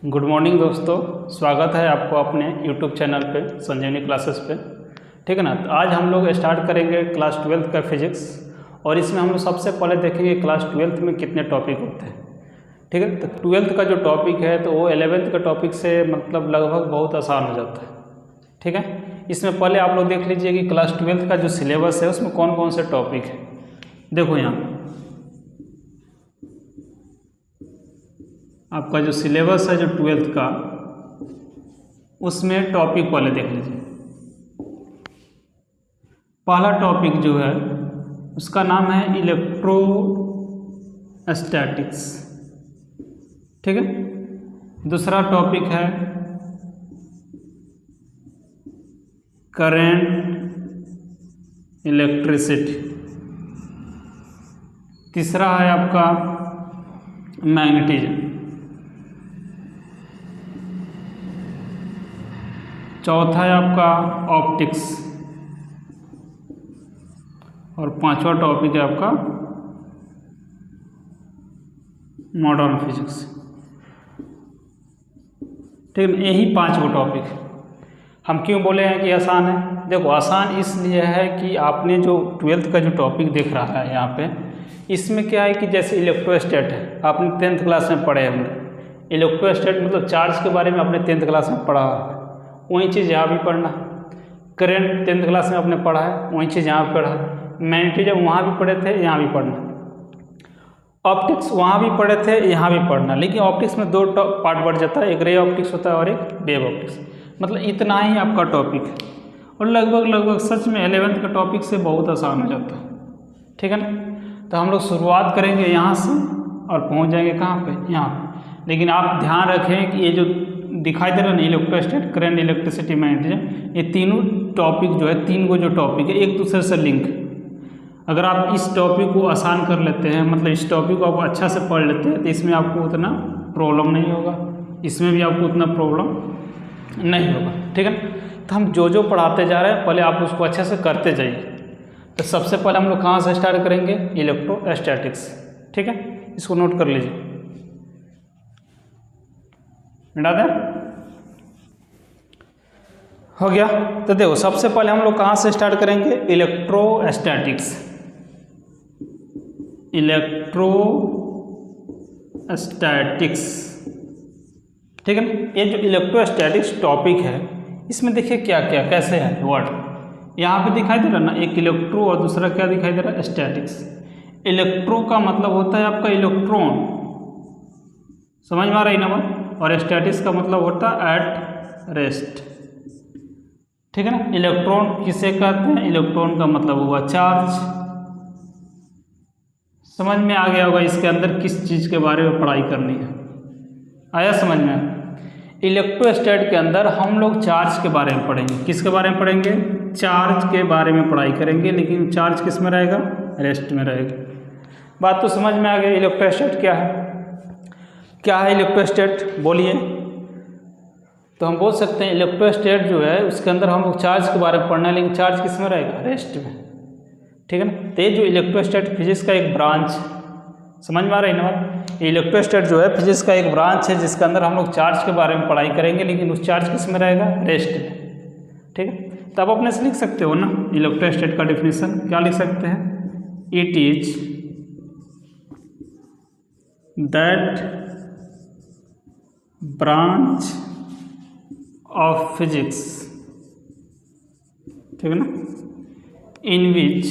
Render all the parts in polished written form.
Good morning दोस्तों, स्वागत है आपको अपने यूट्यूब चैनल पे संजीवनी क्लासेस पे। ठीक है ना। तो आज हम लोग स्टार्ट करेंगे क्लास 12th का फिजिक्स, और इसमें हम लोग सबसे पहले देखेंगे क्लास 12th में कितने टॉपिक होते हैं। ठीक है। तो 12th का जो टॉपिक है तो वो 11th का टॉपिक से मतलब लगभग बहुत आसान हो जाता है। ठीक है। इसमें पहले आप लोग देख लीजिए कि क्लास 12th का जो सिलेबस है उसमें कौन कौन से टॉपिक है। देखो यहाँ आपका जो सिलेबस है जो 12th का, उसमें टॉपिक पहले देख लीजिए। पहला टॉपिक जो है उसका नाम है इलेक्ट्रोस्टैटिक्स। ठीक है। दूसरा टॉपिक है करंट इलेक्ट्रिसिटी। तीसरा है आपका मैग्नेटिज्म। चौथा है आपका ऑप्टिक्स, और पांचवा टॉपिक है आपका मॉडर्न फिजिक्स। ठीक है। यही 5 गो टॉपिक हम क्यों बोले हैं कि आसान है। देखो आसान इसलिए है कि आपने जो 12th का जो टॉपिक देख रहा है यहाँ पे, इसमें क्या है कि जैसे इलेक्ट्रोस्टैट है, आपने 10th क्लास में पढ़े हमने। इलेक्ट्रोस्टैट मतलब चार्ज के बारे में आपने 10th क्लास में पढ़ा है, वही चीज़ यहाँ भी पढ़ना। करंट 10th क्लास में आपने पढ़ा है, वही चीज़ यहाँ भी पढ़ा है। मैग्नेटिज्म वहाँ भी पढ़े थे, यहाँ भी पढ़ना। ऑप्टिक्स वहाँ भी पढ़े थे, यहाँ भी पढ़ना। लेकिन ऑप्टिक्स में 2 पार्ट बढ़ जाता है, एक रे ऑप्टिक्स होता है और एक वेव ऑप्टिक्स। मतलब इतना ही आपका टॉपिक है, और लगभग सच में 11th का टॉपिक से बहुत आसान हो जाता है। ठीक है ना। तो हम लोग शुरुआत करेंगे यहाँ से और पहुँच जाएंगे कहाँ पे, यहाँ पे। लेकिन आप ध्यान रखें कि ये जो दिखाई दे रहा है ना, इलेक्ट्रोस्टैट, करंट, इलेक्ट्रिसिटी, मैग्नेटिज्म, ये तीनों टॉपिक जो है, 3 गो जो टॉपिक है, एक दूसरे से लिंक है। अगर आप इस टॉपिक को आसान कर लेते हैं, मतलब इस टॉपिक को आप अच्छा से पढ़ लेते हैं, तो इसमें आपको उतना प्रॉब्लम नहीं होगा, इसमें भी आपको उतना प्रॉब्लम नहीं होगा। ठीक है। तो हम जो पढ़ाते जा रहे हैं पहले आप उसको अच्छे से करते जाइए। तो सबसे पहले हम लोग कहाँ से स्टार्ट करेंगे, इलेक्ट्रोस्टैटिक्स। ठीक है। इसको नोट कर लीजिए, मिटा दें, हो गया। तो देखो सबसे पहले हम लोग कहाँ से स्टार्ट करेंगे, इलेक्ट्रोस्टैटिक्स। इलेक्ट्रोस्टैटिक्स। ठीक है ना। ये जो इलेक्ट्रोस्टैटिक्स टॉपिक है, इसमें देखिए क्या क्या कैसे है वर्ड यहाँ पे दिखाई दे रहा ना, एक इलेक्ट्रो और दूसरा क्या दिखाई दे रहा है, स्टैटिक्स। इलेक्ट्रो का मतलब होता है आपका इलेक्ट्रॉन, समझ में आ रही ना बात, और स्टैटिक्स का मतलब होता है एट रेस्ट। ठीक है ना। इलेक्ट्रॉन किसे कहते हैं, इलेक्ट्रॉन का मतलब हुआ चार्ज। समझ में आ गया होगा इसके अंदर किस चीज़ के बारे में पढ़ाई करनी है, आया समझ में। इलेक्ट्रोस्टैट के अंदर हम लोग चार्ज के बारे में पढ़ेंगे। किसके बारे में पढ़ेंगे, चार्ज के बारे में पढ़ाई करेंगे। लेकिन चार्ज किस में रहेगा, रेस्ट में रहेगा। बात तो समझ में आ गई। इलेक्ट्रोस्टैट क्या है, क्या है इलेक्ट्रोस्टैट, बोलिए। तो हम बोल सकते हैं इलेक्ट्रोस्टैट जो है उसके अंदर हम लोग चार्ज के बारे में पढ़ना है, लेकिन चार्ज किस में रहेगा, रेस्ट में। ठीक है ना। तो ये जो इलेक्ट्रोस्टैट फिजिक्स का एक ब्रांच, समझ में आ रही है ना बात। इलेक्ट्रोस्टैट जो है फिजिक्स का एक ब्रांच है जिसके अंदर हम लोग चार्ज के बारे में पढ़ाई करेंगे, लेकिन उस चार्ज किस में रहेगा, रेस्ट में। ठीक है। तो आप अपने से लिख सकते हो ना इलेक्ट्रोस्टैट का डिफिनीशन, क्या लिख सकते हैं, it is that branch of physics, ठीक है ना, in which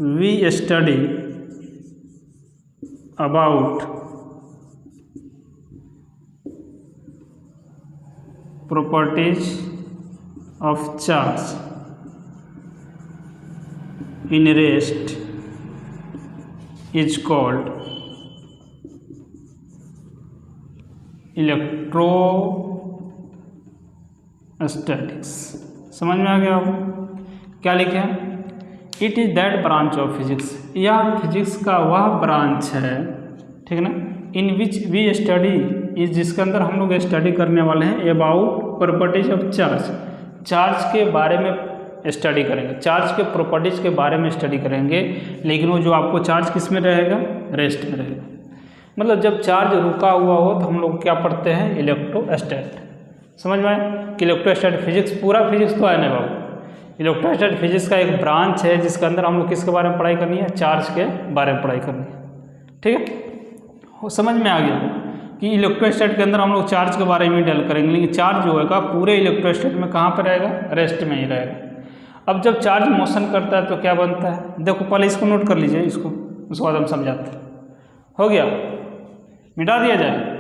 we study about properties of charge in rest is called electrostatics. समझ में आ गया आपको, क्या लिखे हैं, it is that branch of physics, यह फिजिक्स का वह ब्रांच है, ठीक है ना, इन विच वी स्टडी, इस जिसके अंदर हम लोग स्टडी करने वाले हैं about properties of charge, charge के बारे में स्टडी करेंगे, चार्ज के प्रॉपर्टीज़ के बारे में स्टडी करेंगे, लेकिन वो जो आपको चार्ज किस में रहेगा, रेस्ट में रहेगा। मतलब जब चार्ज रुका हुआ हो तो हम लोग क्या पढ़ते हैं, इलेक्ट्रोस्टैट। समझ में आए कि इलेक्ट्रोस्टैट फिजिक्स, पूरा फिजिक्स तो है ना बाबू, इलेक्ट्रोस्टैट फिजिक्स का एक ब्रांच है जिसके अंदर हम लोग किसके बारे में पढ़ाई करनी है, चार्ज के बारे में पढ़ाई करनी है। ठीक है, समझ में आ गया कि इलेक्ट्रोस्टैट के अंदर हम लोग चार्ज के बारे में डील करेंगे, लेकिन चार्ज जो होगा पूरे इलेक्ट्रोस्टैट में कहाँ पर रहेगा, रेस्ट में ही रहेगा। अब जब चार्ज मोशन करता है तो क्या बनता है, देखो पहले इसको नोट कर लीजिए, इसको उसके बाद हम समझाते हैं। हो गया, मिटा दिया जाए।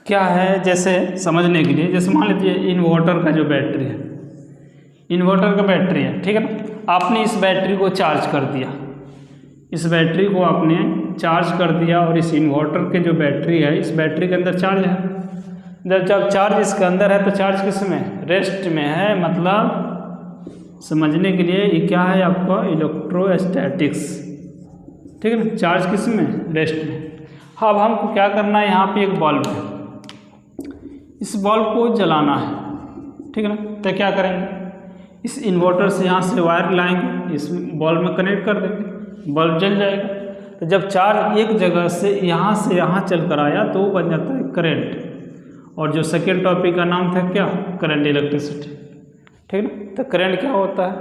क्या है, जैसे समझने के लिए, जैसे मान लीजिए इन्वर्टर का जो बैटरी है, इन्वर्टर का बैटरी है, ठीक है ना, आपने इस बैटरी को चार्ज कर दिया, इस बैटरी को आपने चार्ज कर दिया, और इस इन्वर्टर के जो बैटरी है, इस बैटरी के अंदर चार्ज है। जब चार्ज इसके अंदर है तो चार्ज किस में, रेस्ट में है। मतलब समझने के लिए ये क्या है आपका, इलेक्ट्रोस्टैटिक्स। ठीक है ना, चार्ज किस में, रेस्ट में। अब हमको क्या करना है, यहाँ पे एक बल्ब है, इस बल्ब को जलाना है। ठीक है ना, तो क्या करेंगे, इस इन्वर्टर से यहाँ से वायर लाएंगे, इस बल्ब में कनेक्ट कर देंगे, बल्ब जल जाएगा। तो जब चार्ज एक जगह से यहाँ चल कर आया तो वो बन जाता है करंट। और जो सेकेंड टॉपिक का नाम था क्या, करंट इलेक्ट्रिसिटी। ठीक है ना, तो करंट क्या होता है,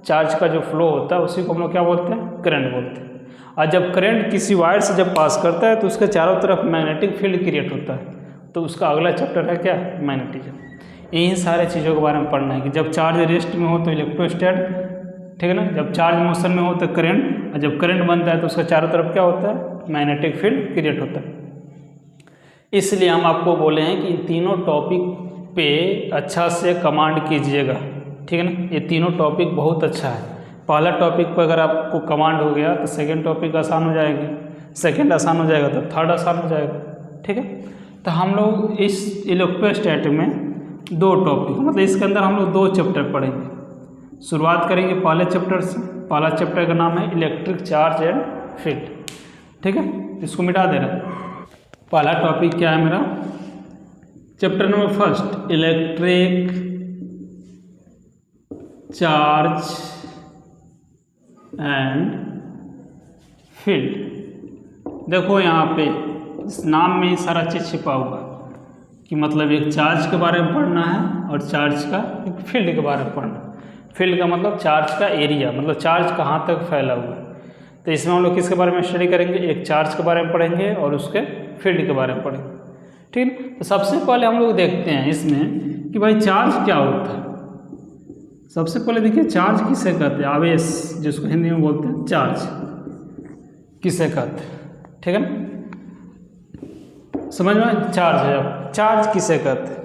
चार्ज का जो फ्लो होता है उसी को हम लोग क्या बोलते हैं, करंट बोलते हैं। और जब करंट किसी वायर से जब पास करता है तो उसके चारों तरफ मैग्नेटिक फील्ड क्रिएट होता है, तो उसका अगला चैप्टर है क्या, मैग्नेटिज्म। यही सारे चीज़ों के बारे में पढ़ना है कि जब चार्ज रेस्ट में हो तो इलेक्ट्रोस्टैट, ठीक है ना, जब चार्ज मोशन में हो तो करंट, और जब करंट बनता है तो उसका चारों तरफ क्या होता है, मैग्नेटिक फील्ड क्रिएट होता है। इसलिए हम आपको बोले हैं कि इन तीनों टॉपिक पे अच्छा से कमांड कीजिएगा। ठीक है ना, ये तीनों टॉपिक बहुत अच्छा है। पहला टॉपिक पर अगर आपको कमांड हो गया तो सेकेंड टॉपिक आसान हो जाएगी, सेकेंड आसान हो जाएगा तो थर्ड आसान हो जाएगा। ठीक है, तो हम लोग इस इलेक्ट्रोस्टैट में दो टॉपिक, मतलब इसके अंदर हम लोग दो चैप्टर पढ़ेंगे। शुरुआत करेंगे पहले चैप्टर से। पहला चैप्टर का नाम है इलेक्ट्रिक चार्ज एंड फील्ड। ठीक है, इसको मिटा दे रहा है। पहला टॉपिक क्या है मेरा, chapter number first, electric charge and field. देखो यहाँ पे इस नाम में ही सारा चीज़ छिपा हुआ कि मतलब एक चार्ज के बारे में पढ़ना है और चार्ज का एक फील्ड के बारे में पढ़ना है। फील्ड का मतलब चार्ज का एरिया, मतलब चार्ज कहाँ तक फैला हुआ है। तो इसमें हम लोग किसके बारे में स्टडी करेंगे, एक चार्ज के बारे में पढ़ेंगे और उसके फील्ड के बारे में पढ़ेंगे। ठीक है, तो सबसे पहले हम लोग देखते हैं इसमें कि भाई चार्ज क्या होता है। सबसे पहले देखिए चार्ज किसे कहते हैं, आवेश, जिसको हिंदी में बोलते हैं चार्ज, किसे कहते हैं। ठीक है ना, समझ में, चार्ज है। अब चार्ज किसे कहते हैं,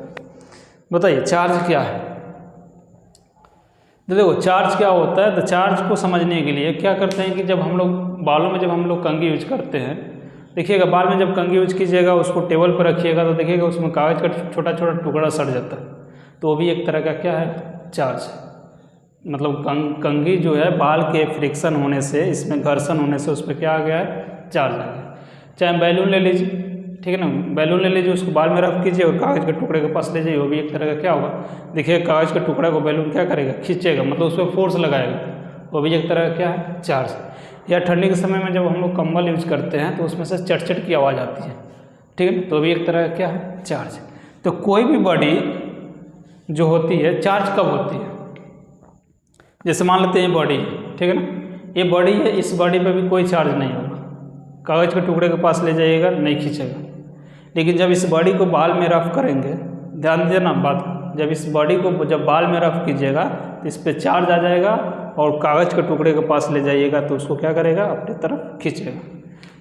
बताइए चार्ज क्या है। तो देखो चार्ज क्या होता है, तो चार्ज को समझने के लिए क्या करते हैं कि जब हम लोग बालों में जब हम लोग कंघी यूज करते हैं, देखिएगा बाल में जब कंघी यूज कीजिएगा उसको टेबल पर रखिएगा तो देखिएगा उसमें कागज़ का छोटा छोटा टुकड़ा सड़ जाता है, तो वो भी एक तरह का क्या है, चार्ज। मतलब कंघी जो है बाल के फ्रिक्शन होने से, इसमें घर्षण होने से उस पर क्या आ गया है, चार्ज आ गया। चाहे बैलून ले लीजिए, ठीक है ना, बैलून ले लीजिए, उसको बाल में रख कीजिए और कागज़ के टुकड़े के पास ले जाइए, वो भी एक तरह का क्या होगा, देखिए कागज़ के टुकड़े को बैलून क्या करेगा, खींचेगा, मतलब उस पर फोर्स लगाएगा, वो भी एक तरह का क्या है, चार्ज। या ठंडी के समय में जब हम लोग कंबल यूज करते हैं तो उसमें से चट की आवाज़ आती है, ठीक है ना, तो भी एक तरह का क्या है, चार्ज। तो कोई भी बॉडी जो होती है चार्ज कब होती है, जैसे मान लेते हैं बॉडी, ठीक है ना, ये बॉडी है, इस बॉडी पे भी कोई चार्ज नहीं होगा, कागज़ के टुकड़े के पास ले जाइएगा नहीं खींचेगा। लेकिन जब इस बॉडी को बाल में रफ करेंगे, ध्यान देना बात, जब इस बॉडी को जब बाल में रफ कीजिएगा तो इस पर चार्ज आ जाएगा और कागज़ के टुकड़े के पास ले जाइएगा तो उसको क्या करेगा, अपनी तरफ खींचेगा।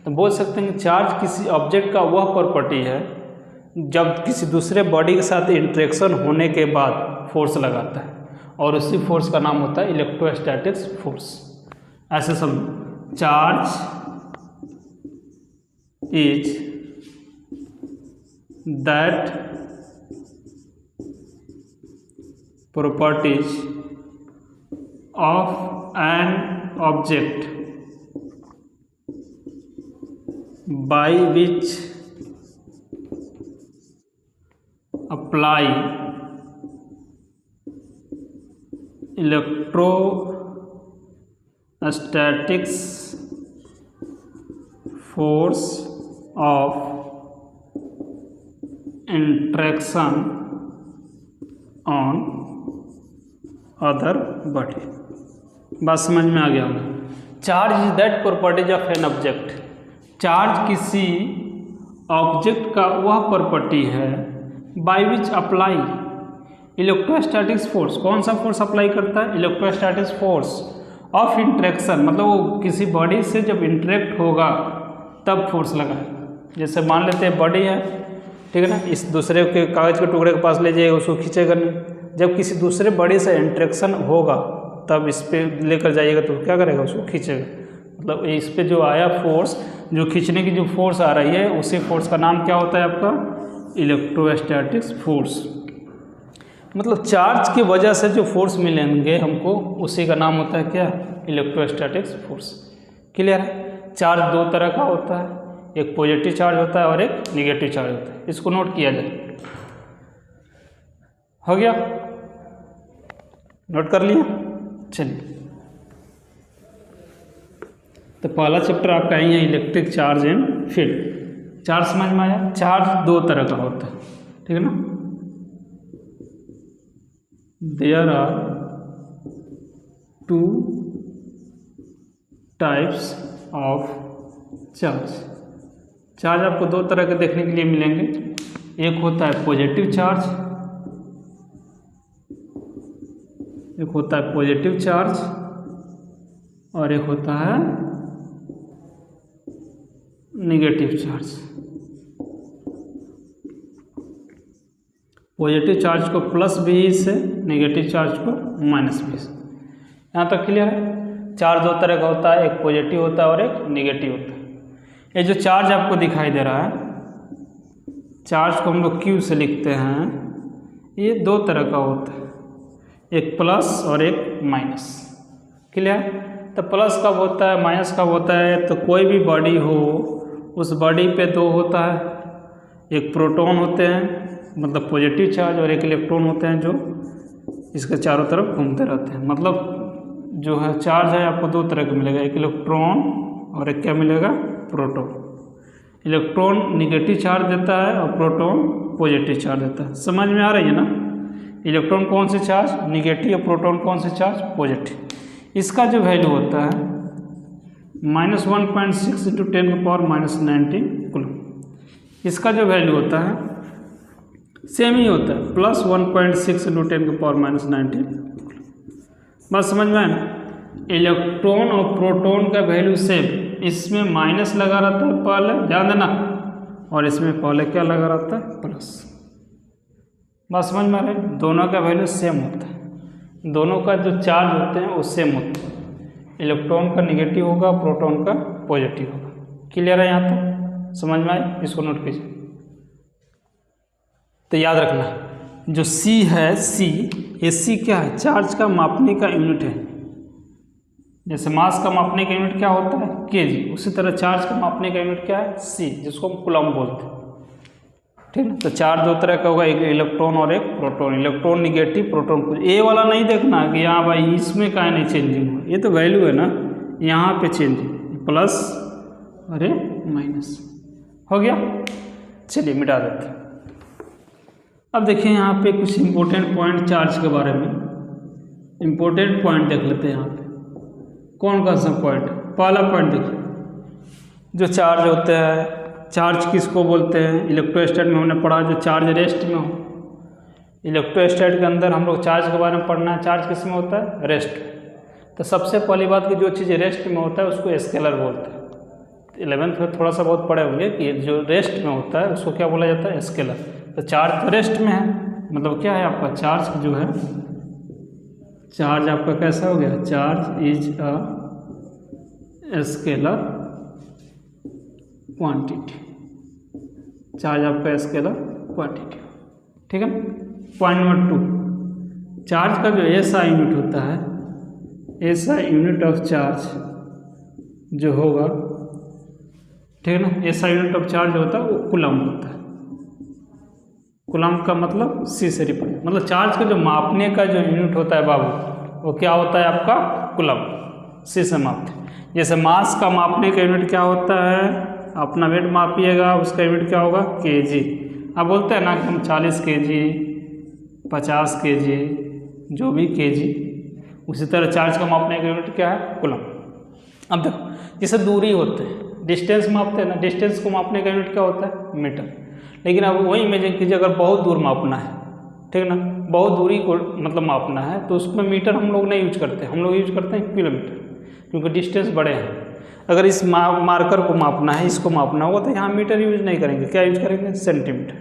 तो बोल सकते हैं कि चार्ज किसी ऑब्जेक्ट का वह प्रॉपर्टी है जब किसी दूसरे बॉडी के साथ इंटरेक्शन होने के बाद फोर्स लगाता है, और उसी फोर्स का नाम होता है इलेक्ट्रोस्टैटिक्स फोर्स। ऐसे समझो, charge is that properties of an object by which apply electrostatics force of interaction on other body. बात समझ में आ गया होगा। Charge is that properties of an object. Charge किसी ऑब्जेक्ट का वह प्रॉपर्टी है by which apply electrostatics force. कौन सा फोर्स अप्लाई करता है? इलेक्ट्रोस्टैटिक्स फोर्स ऑफ इंट्रैक्शन, मतलब वो किसी बॉडी से जब इंटरेक्ट होगा तब फोर्स लगाएगा। जैसे मान लेते हैं बॉडी है, ठीक है ना, इस दूसरे के कागज़ के टुकड़े के पास ले जाइएगा, उसको खींचेगा नहीं। जब किसी दूसरे बॉडी से इंट्रैक्शन होगा तब इस पर लेकर जाइएगा तो क्या करेगा? उसको खींचेगा। मतलब इस पे जो आया फोर्स, जो खींचने की जो फोर्स आ रही है, उसी फोर्स का नाम क्या होता है आपका? Electrostatics force. मतलब चार्ज की वजह से जो फोर्स मिलेंगे हमको, उसी का नाम होता है क्या? Electrostatics force. क्लियर है? चार्ज दो तरह का होता है, एक पॉजिटिव चार्ज होता है और एक निगेटिव चार्ज होता है। इसको नोट किया जाए। हो गया? नोट कर लिया? चलिए, तो पहला चैप्टर आपका यही है, electric charge and field. Charge समझ में आया? चार्ज दो तरह का होता है, ठीक है ना। There are two types of charge. Charge आपको दो तरह के देखने के लिए मिलेंगे। एक होता है पॉजिटिव चार्ज, एक होता है पॉजिटिव चार्ज और एक होता है नेगेटिव चार्ज। पॉजिटिव चार्ज को प्लस भी से, नेगेटिव चार्ज को माइनस भी से। यहाँ तक क्लियर है? चार्ज दो तरह का होता है, एक पॉजिटिव होता है और एक नेगेटिव होता है। ये जो चार्ज आपको दिखाई दे रहा है, चार्ज को हम लोग क्यू से लिखते हैं, ये दो तरह का होता है, एक प्लस और एक माइनस। क्लियर? तो प्लस कब होता है, माइनस कब होता है? तो कोई भी बॉडी हो, उस बॉडी पे दो होता है, एक प्रोटॉन होते हैं मतलब पॉजिटिव चार्ज, और एक इलेक्ट्रॉन होते हैं जो इसके चारों तरफ घूमते रहते हैं। मतलब जो है चार्ज है आपको दो तरह का मिलेगा, एक इलेक्ट्रॉन और एक क्या मिलेगा? प्रोटॉन। इलेक्ट्रॉन निगेटिव चार्ज देता है और प्रोटॉन पॉजिटिव चार्ज देता है। समझ में आ रही है ना? इलेक्ट्रॉन कौन से चार्ज? निगेटिव, और प्रोटॉन कौन से चार्ज? पॉजिटिव। इसका जो वैल्यू होता है -1.6 × 10⁻⁻90 कूलम। इसका जो वैल्यू होता है सेम ही होता है, +1.6 × 10⁻⁻90। बस समझ में आया ना? इलेक्ट्रॉन और प्रोटॉन का वैल्यू सेम, इसमें माइनस लगा रहता है पहले, ध्यान देना, और इसमें पहले क्या लगा रहता है? प्लस। बस समझ में आ रहा है? दोनों का वैल्यू सेम होता है, दोनों का जो चार्ज होते हैं वो सेम होता है। इलेक्ट्रॉन का निगेटिव होगा, प्रोटॉन का पॉजिटिव होगा। क्लियर है यहाँ तक? समझ में आए? इसको नोट कीजिए। तो याद रखना, जो C है, ये C क्या है? चार्ज का मापने का यूनिट है। जैसे मास का मापने का यूनिट क्या होता है? kg, उसी तरह चार्ज का मापने का यूनिट क्या है? C, जिसको हम कूलम बोलते हैं। ठीक है? तो चार्ज दो तरह का होगा, एक इलेक्ट्रॉन और एक proton. Electron negative, proton positive. A वाला नहीं देखना कि यहाँ भाई इसमें काहे नहीं चेंजिंग हुआ, ये तो वैल्यू है ना, यहाँ पे चेंजिंग, प्लस और ये माइनस। हो गया? चलिए मिटा देते हैं। अब देखिए यहाँ पे कुछ इंपॉर्टेंट पॉइंट चार्ज के बारे में, इंपॉर्टेंट पॉइंट देख लेते हैं यहाँ पे। कौन सा पॉइंट? पहला पॉइंट देखिए, जो चार्ज होते हैं, चार्ज किसको बोलते हैं? इलेक्ट्रोस्टैट में हमने पढ़ा, जो चार्ज रेस्ट में हो। इलेक्ट्रोस्टैट के अंदर हम लोग चार्ज के बारे में पढ़ना है। चार्ज किस में होता है? रेस्ट। तो सबसे पहली बात कि जो चीज़ रेस्ट में होता है उसको स्केलर बोलते हैं। 11th में थोड़ा सा बहुत पढ़े होंगे कि जो रेस्ट में होता है उसको क्या बोला जाता है? स्केलर। तो चार्ज तो रेस्ट में है, मतलब क्या है आपका? चार्ज जो है, चार्ज आपका कैसा हो गया? Charge is a scalar quantity. Charge आपका स्केलर क्वांटिटी, ठीक है। पॉइंट नंबर 2, चार्ज का जो एसआई यूनिट होता है, एसआई यूनिट ऑफ चार्ज जो होगा, ठीक है ना, एसआई यूनिट ऑफ चार्ज होता है वो कूलम होता है। कूलम का मतलब सी से रिप्रेजेंट, मतलब चार्ज का जो मापने का जो यूनिट होता है बाबू, वो क्या होता है आपका कूलम, सी से मापते हैं। जैसे मास का मापने का यूनिट क्या होता है, अपना वेट मापिएगा उसका यूनिट क्या होगा केजी। अब बोलते हैं ना कि हम 40 केजी 50 केजी जो भी केजी, उसी तरह चार्ज का मापने का यूनिट क्या है कूलम। अब देखो जैसे दूरी होते हैं, डिस्टेंस मापते हैं ना, डिस्टेंस को मापने का यूनिट क्या होता है मीटर। लेकिन अब वही इमेजिन कीजिए अगर बहुत दूर मापना है, ठीक ना, बहुत दूरी को मतलब मापना है तो उसमें मीटर हम लोग नहीं यूज करते, हम लोग यूज करते हैं किलोमीटर, क्योंकि डिस्टेंस बड़े हैं। अगर इस मार्कर को मापना है, इसको मापना होगा तो यहाँ मीटर यूज नहीं करेंगे, क्या यूज करेंगे सेंटीमीटर।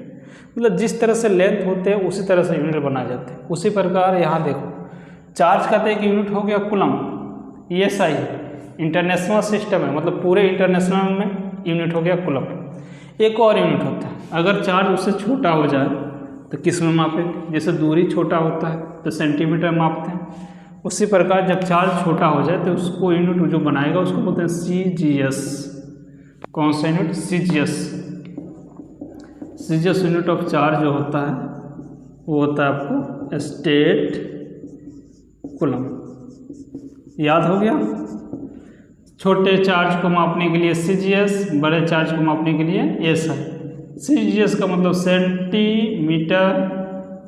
मतलब जिस तरह से लेंथ होते हैं उसी तरह से यूनिट बनाए जाते हैं। उसी प्रकार यहाँ देखो चार्ज का तो एक यूनिट हो गया कूलम, ये सही इंटरनेशनल सिस्टम है, मतलब पूरे इंटरनेशनल में यूनिट हो गया कूलम। एक और यूनिट होता है, अगर चार्ज उससे छोटा हो जाए तो किस में मापेंगे, जैसे दूरी छोटा होता है तो सेंटीमीटर मापते हैं। उसी प्रकार जब चार्ज छोटा हो जाए तो उसको यूनिट जो बनाएगा उसको बोलते हैं CGS। कौन सा unit CGS। CGS unit of charge जो होता है वो होता है आपको स्टेट कूलम। याद हो गया, छोटे चार्ज को मापने के लिए CGS, बड़े चार्ज को मापने के लिए SI। CGS का मतलब सेंटीमीटर,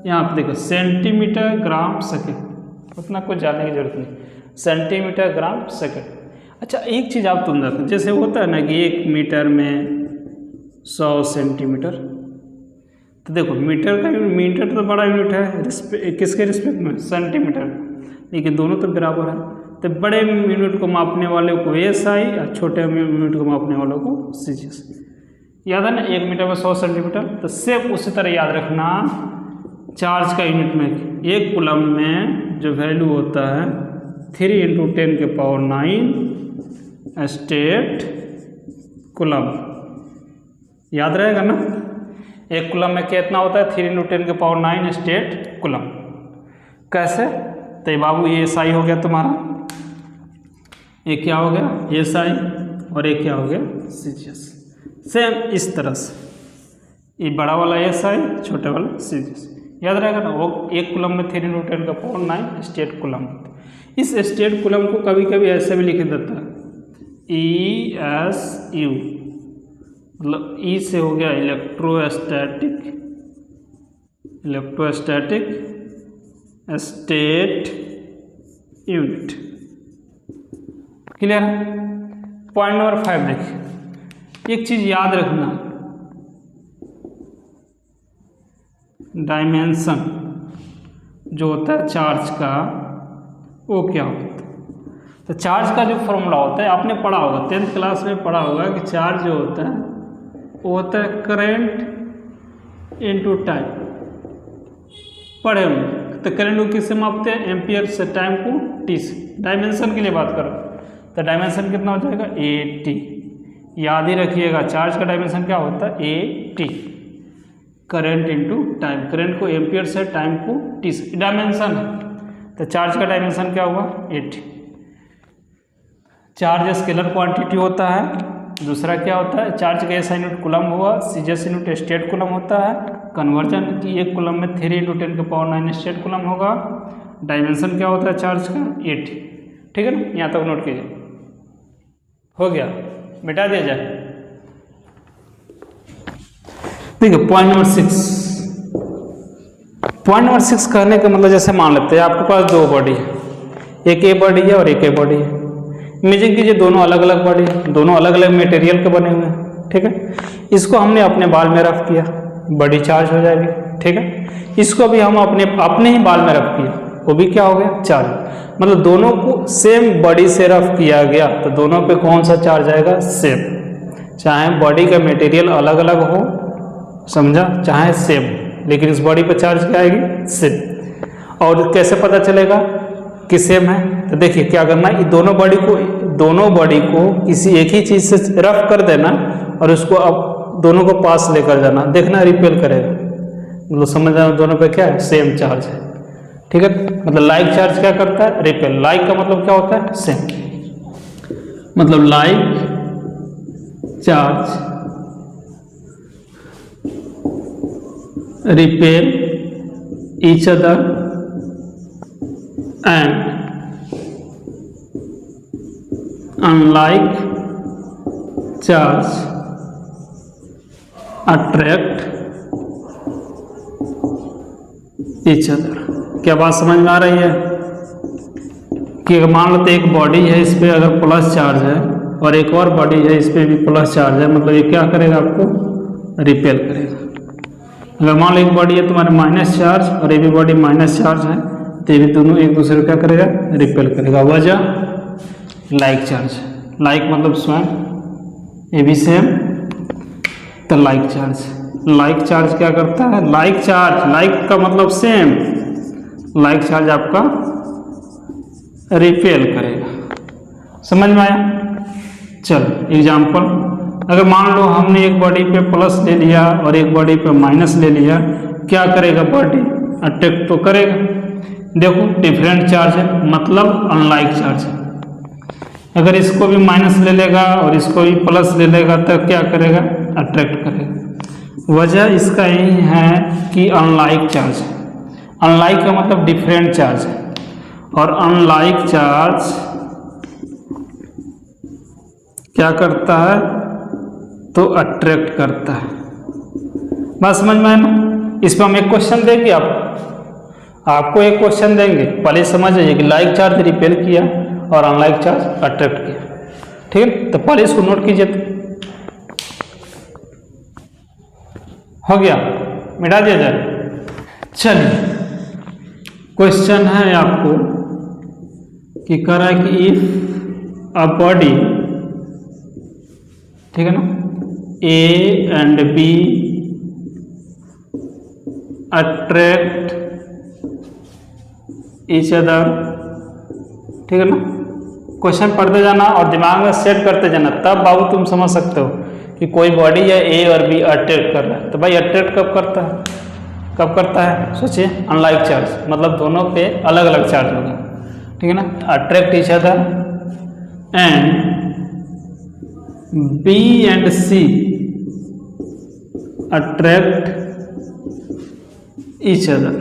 यहाँ पे देखो सेंटीमीटर ग्राम सेकेंड, उतना कुछ जानने की जरूरत नहीं, सेंटीमीटर ग्राम सेकेंड। अच्छा एक चीज़ आप तुम देखो, जैसे होता है ना कि 1 मीटर में 100 सेंटीमीटर, तो देखो मीटर का मीटर तो बड़ा यूनिट है किसके रिस्पेक्ट में सेंटीमीटर, लेकिन दोनों तो बराबर है। तो बड़े यूनिट को मापने वाले को SI और छोटे यूनिट को मापने वालों को CGS। याद है ना 1 मीटर में 100 सेंटीमीटर। तो सेम उसी तरह याद रखना चार्ज का यूनिट में, एक कूलम में जो वैल्यू होता है 3 × 10⁹ स्टेट कूलम। याद रहेगा ना, एक कूलम में कितना होता है 3 × 10⁹ स्टेट कूलम। कैसे, तो बाबू ये SI हो गया तुम्हारा, ये क्या हो गया SI और ये क्या हो गया CGS। सेम इस तरह से ये बड़ा वाला SI छोटे वाला CGS। याद रहेगा ना, वो एक कूलम में 3 × 10⁹ स्टेट कूलम। इस स्टेट कूलम को कभी कभी ऐसे भी लिख देता है ESU, मतलब E से हो गया इलेक्ट्रोस्टैटिक स्टेट यूनिट। क्लियर है। पॉइंट नंबर 5 देखिए, एक चीज याद रखना, डायमेंशन जो होता है चार्ज का वो क्या होता है। तो चार्ज का जो फॉर्मूला होता है आपने पढ़ा होगा, 10th क्लास में पढ़ा होगा कि चार्ज जो होता है वो होता है करंट इनटू टाइम। पढ़े होंगे। तो करंट को किससे मापते हैं, एम्पियर से, टाइम को टी से। डायमेंशन के लिए बात करो तो डायमेंशन कितना हो जाएगा AT। याद ही रखिएगा चार्ज का डायमेंशन क्या होता है AT, current into time. Current को एम्पियर से, टाइम को टी से, डायमेंशन है। तो चार्ज का डायमेंशन क्या हुआ AT। चार्ज स्केलर क्वांटिटी होता है। दूसरा क्या होता है, चार्ज का SI यूनिट कूलम हुआ, CGS यूनिट स्टेट कूलम होता है। कन्वर्जन की एक कूलम में 3 × 10⁹ स्टेट कूलम होगा। डायमेंशन क्या होता है चार्ज का AT। ठीक है ना, यहाँ तक नोट कीजिए। हो गया, मिटा दिया जाए। देखिए पॉइंट नंबर 6। पॉइंट नंबर 6 कहने का मतलब जैसे मान लेते हैं आपके पास 2 बॉडी है, एक A बॉडी है और एक A बॉडी है। इमेजिन कीजिए दोनों अलग अलग बॉडी, दोनों अलग अलग मटेरियल के बने हुए हैं। ठीक है, इसको हमने अपने बाल में रफ किया, बॉडी चार्ज हो जाएगी। ठीक है, इसको भी हम अपने ही बाल में रफ किया, वो भी क्या हो गया चार्ज। मतलब दोनों को सेम बॉडी से रफ किया गया तो दोनों पे कौन सा चार्ज आएगा सेम। चाहे बॉडी का मटेरियल अलग अलग हो, समझा, चाहे सेम, लेकिन इस बॉडी पे चार्ज क्या आएगी सेम। और कैसे पता चलेगा कि सेम है, तो देखिए क्या करना है, दोनों बॉडी को किसी एक ही चीज से रफ कर देना और उसको अब दोनों को पास लेकर जाना, देखना रिपेल करेगा। मतलब समझ जाना दोनों पे क्या है सेम चार्ज है। ठीक है, मतलब लाइक चार्ज क्या करता है रिपेल। लाइक का मतलब क्या होता है सेम, मतलब like charge repel each other and unlike charge attract each other. क्या बात समझ में आ रही है कि अगर मान लो तो एक बॉडी है, इस पर अगर प्लस चार्ज है और एक और बॉडी है, इस पर भी प्लस चार्ज है, मतलब ये क्या करेगा, आपको रिपेल करेगा। अगर मान लो एक बॉडी है तुम्हारे माइनस चार्ज और ये भी बॉडी माइनस चार्ज है, तो ये भी दोनों एक दूसरे को क्या करेगा, रिपेल करेगा। वजह लाइक चार्ज, लाइक मतलब स्वयं, ये भी सेम, तो लाइक चार्ज। लाइक चार्ज क्या करता है, लाइक चार्ज, लाइक का मतलब सेम, लाइक चार्ज आपका रिपेल करेगा। समझ में आया? चलो एग्जाम्पल, अगर मान लो हमने एक बॉडी पे प्लस ले लिया और एक बॉडी पे माइनस ले लिया, क्या करेगा, बॉडी अट्रैक्ट तो करेगा। देखो डिफरेंट चार्ज है, मतलब अनलाइक चार्ज है। अगर इसको भी माइनस ले लेगा और इसको भी प्लस ले लेगा तो क्या करेगा, अट्रैक्ट करेगा। वजह इसका यही है कि अनलाइक चार्ज है। अनलाइक का मतलब डिफरेंट चार्ज है, और अनलाइक चार्ज क्या करता है, तो अट्रैक्ट करता है। बात समझ में आए ना? इस पर हम एक क्वेश्चन देंगे, आपको एक क्वेश्चन देंगे, पहले समझ जाइए कि लाइक चार्ज रिपेल किया और अनलाइक चार्ज अट्रैक्ट किया। ठीक है, तो पहले इसको नोट कीजिए। तो हो गया, मिटा दिया जाए। चलिए क्वेश्चन है आपको कि कह रहा है कि इफ अ बॉडी, ठीक है ना, A and B attract each other, ठीक है ना। क्वेश्चन पढ़ते जाना और दिमाग में सेट करते जाना, तब बाबू तुम समझ सकते हो कि कोई बॉडी है ए और बी अट्रैक्ट कर रहा है। तो भाई अट्रैक्ट कब करता है, कब करता है, सोचिए, अनलाइक चार्ज, मतलब दोनों पे अलग अलग चार्ज होगा। ठीक है ना, attract each other and B and C attract each other,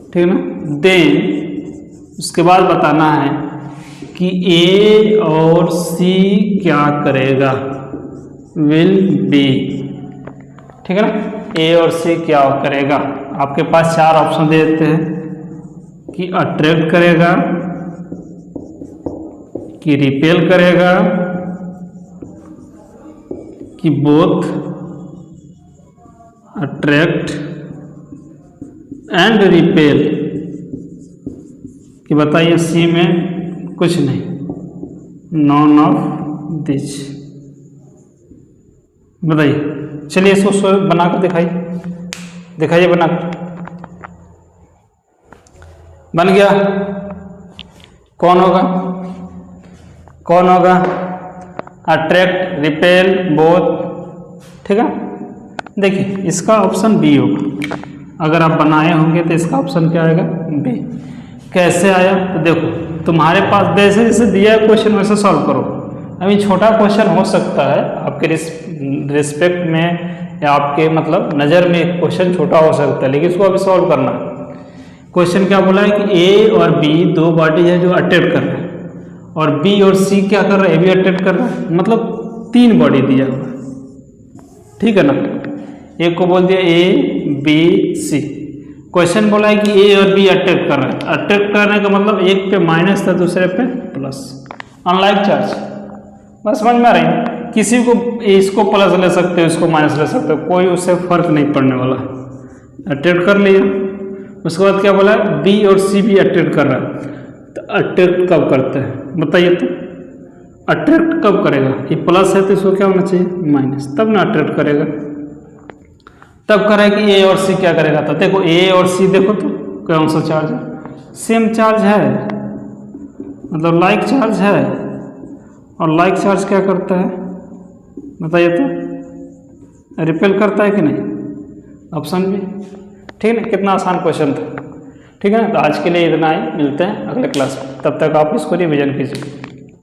ठीक है ना। देन उसके बाद बताना है कि ए और सी क्या करेगा, विल बी, ठीक है ना। ए और सी क्या करेगा, आपके पास चार ऑप्शन दे देते हैं कि अट्रैक्ट करेगा, कि रिपेल करेगा, कि बोथ अट्रैक्ट एंड रिपेल, कि बताइए सी में कुछ नहीं, नॉन ऑफ दिस। बताइए, चलिए इसको बनाकर दिखाइए बनाकर। बन गया, कौन होगा, अट्रैक्ट, रिपेल, बोथ, ठीक है। देखिए इसका ऑप्शन बी होगा, अगर आप बनाए होंगे तो इसका ऑप्शन क्या आएगा, बी। कैसे आया, तो देखो तुम्हारे पास जैसे जैसे दिया है क्वेश्चन वैसे सॉल्व करो। अभी छोटा क्वेश्चन हो सकता है आपके रिस्पेक्ट में या आपके मतलब नज़र में एक क्वेश्चन छोटा हो सकता है, लेकिन इसको अभी सॉल्व करना। क्वेश्चन क्या बोला है कि ए और बी दो बॉडी है जो अट्रैक्ट कर रहे हैं, और बी और सी क्या कर रहे हैं, ए भी अट्रैक्ट कर रहा है, मतलब तीन बॉडी दिया हुआ, ठीक है ना। एक को बोल दिया ए बी सी, क्वेश्चन बोला है कि ए और बी अट्रैक्ट कर रहे हैं। अट्रैक्ट करने का मतलब एक पे माइनस था, दूसरे पे प्लस, अनलाइक चार्ज। बस समझ में आ रही है, किसी को इसको प्लस ले सकते हो, इसको माइनस ले सकते हो, कोई उससे फर्क नहीं पड़ने वाला। अट्रैक्ट कर लिया, उसके बाद क्या बोला, बी और सी भी अट्रैक्ट कर रहा है। तो अट्रैक्ट कब करते हैं बताइए, तो अट्रैक्ट कब करेगा, ये प्लस है तो इसको क्या होना चाहिए, माइनस, तब ना अट्रैक्ट करेगा। तब कह रहा है कि ए और सी क्या करेगा, तो देखो ए और सी देखो तो कौन सा चार्ज है, सेम चार्ज है, मतलब लाइक चार्ज है। और लाइक चार्ज क्या करता है बताइए, तो रिपेल करता है कि नहीं, ऑप्शन बी। ठीक है ना, कितना आसान क्वेश्चन था। ठीक है ना, तो आज के लिए इतना ही, मिलते हैं अगले क्लास में, तब तक आप इसको रिवीजन कीजिए।